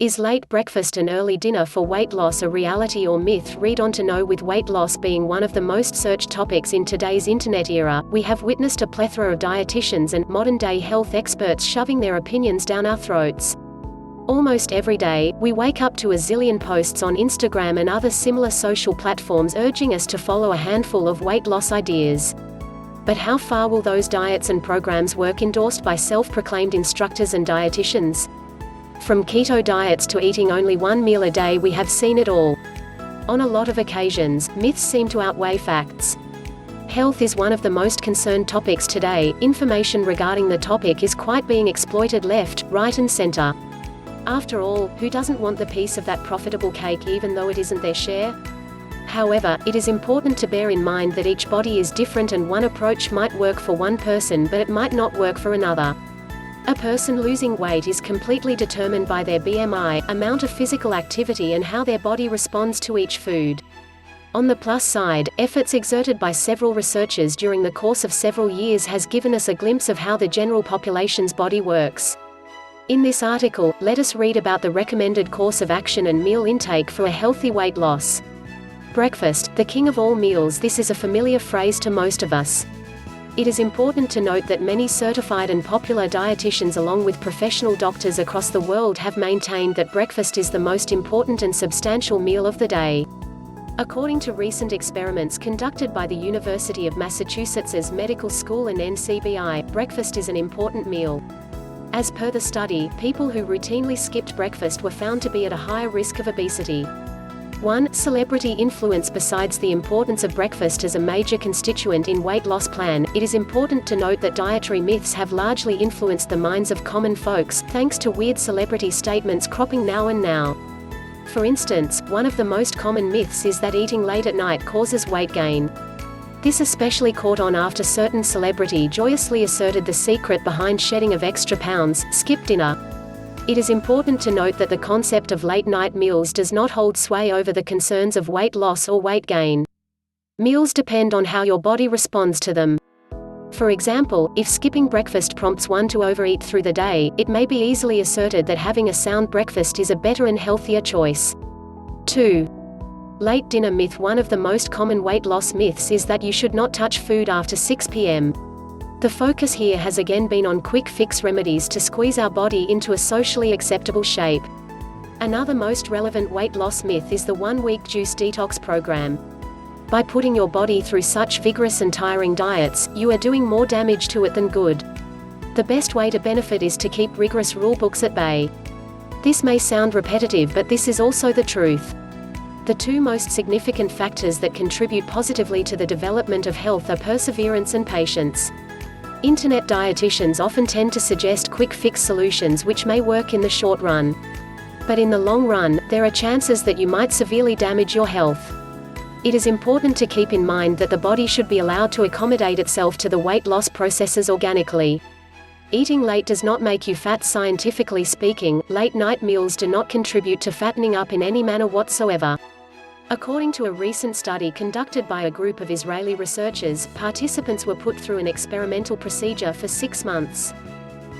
Is late breakfast and early dinner for weight loss a reality or myth? Read on to know. With weight loss being one of the most searched topics in today's internet era, we have witnessed a plethora of dietitians and modern-day health experts shoving their opinions down our throats. Almost every day, we wake up to a zillion posts on Instagram and other similar social platforms urging us to follow a handful of weight loss ideas. But how far will those diets and programs work endorsed by self-proclaimed instructors and dietitians? From keto diets to eating only one meal a day, we have seen it all. On a lot of occasions, myths seem to outweigh facts. Health is one of the most concerned topics today. Information regarding the topic is quite being exploited left, right and center. After all, who doesn't want the piece of that profitable cake even though it isn't their share? However, it is important to bear in mind that each body is different and one approach might work for one person but it might not work for another. A person losing weight is completely determined by their BMI, amount of physical activity and how their body responds to each food. On the plus side, efforts exerted by several researchers during the course of several years has given us a glimpse of how the general population's body works. In this article, let us read about the recommended course of action and meal intake for a healthy weight loss. Breakfast, the king of all meals. This is a familiar phrase to most of us. It is important to note that many certified and popular dietitians along with professional doctors across the world have maintained that breakfast is the most important and substantial meal of the day. According to recent experiments conducted by the University of Massachusetts Medical School and NCBI, breakfast is an important meal. As per the study, people who routinely skipped breakfast were found to be at a higher risk of obesity. 1. Celebrity influence. Besides the importance of breakfast as a major constituent in weight loss plan, it is important to note that dietary myths have largely influenced the minds of common folks, thanks to weird celebrity statements cropping now and now. For instance, one of the most common myths is that eating late at night causes weight gain. This especially caught on after certain celebrity joyously asserted the secret behind shedding of extra pounds: skip dinner. It is important to note that the concept of late-night meals does not hold sway over the concerns of weight loss or weight gain. Meals depend on how your body responds to them. For example, if skipping breakfast prompts one to overeat through the day, it may be easily asserted that having a sound breakfast is a better and healthier choice. 2. Late dinner myth. One of the most common weight loss myths is that you should not touch food after 6 p.m. The focus here has again been on quick fix remedies to squeeze our body into a socially acceptable shape. Another most relevant weight loss myth is the 1-week juice detox program. By putting your body through such vigorous and tiring diets, you are doing more damage to it than good. The best way to benefit is to keep rigorous rulebooks at bay. This may sound repetitive, but this is also the truth. The two most significant factors that contribute positively to the development of health are perseverance and patience. Internet dietitians often tend to suggest quick fix solutions which may work in the short run. But in the long run, there are chances that you might severely damage your health. It is important to keep in mind that the body should be allowed to accommodate itself to the weight loss processes organically. Eating late does not make you fat. Scientifically speaking, late-night meals do not contribute to fattening up in any manner whatsoever. According to a recent study conducted by a group of Israeli researchers, participants were put through an experimental procedure for 6 months.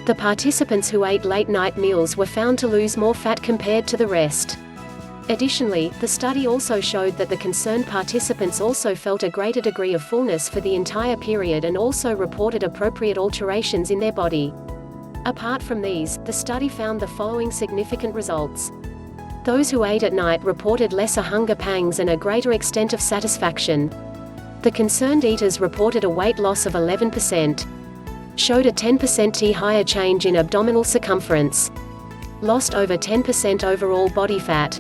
The participants who ate late-night meals were found to lose more fat compared to the rest. Additionally, the study also showed that the concerned participants also felt a greater degree of fullness for the entire period and also reported appropriate alterations in their body. Apart from these, the study found the following significant results. Those who ate at night reported lesser hunger pangs and a greater extent of satisfaction. The concerned eaters reported a weight loss of 11%. Showed a 10% higher change in abdominal circumference. Lost over 10% overall body fat.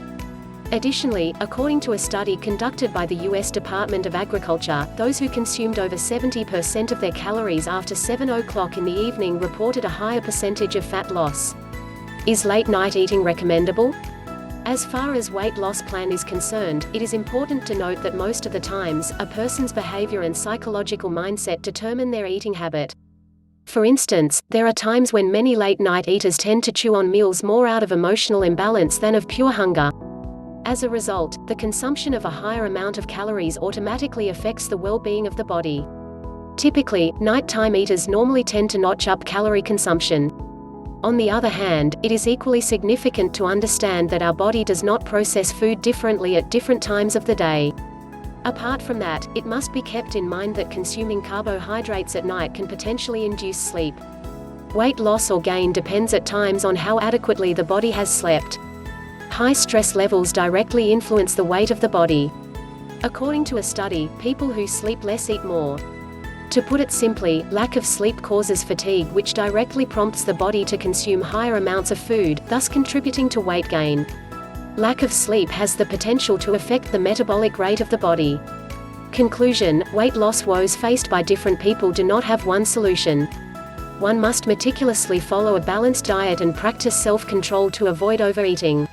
Additionally, according to a study conducted by the U.S. Department of Agriculture, those who consumed over 70% of their calories after 7 o'clock in the evening reported a higher percentage of fat loss. Is late-night eating recommendable? As far as weight loss plan is concerned, it is important to note that most of the times, a person's behavior and psychological mindset determine their eating habit. For instance, there are times when many late-night eaters tend to chew on meals more out of emotional imbalance than of pure hunger. As a result, the consumption of a higher amount of calories automatically affects the well-being of the body. Typically, nighttime eaters normally tend to notch up calorie consumption. On the other hand, it is equally significant to understand that our body does not process food differently at different times of the day. Apart from that, it must be kept in mind that consuming carbohydrates at night can potentially induce sleep. Weight loss or gain depends at times on how adequately the body has slept. High stress levels directly influence the weight of the body. According to a study, people who sleep less eat more. To put it simply, lack of sleep causes fatigue, which directly prompts the body to consume higher amounts of food, thus contributing to weight gain. Lack of sleep has the potential to affect the metabolic rate of the body. Conclusion: weight loss woes faced by different people do not have one solution. One must meticulously follow a balanced diet and practice self-control to avoid overeating.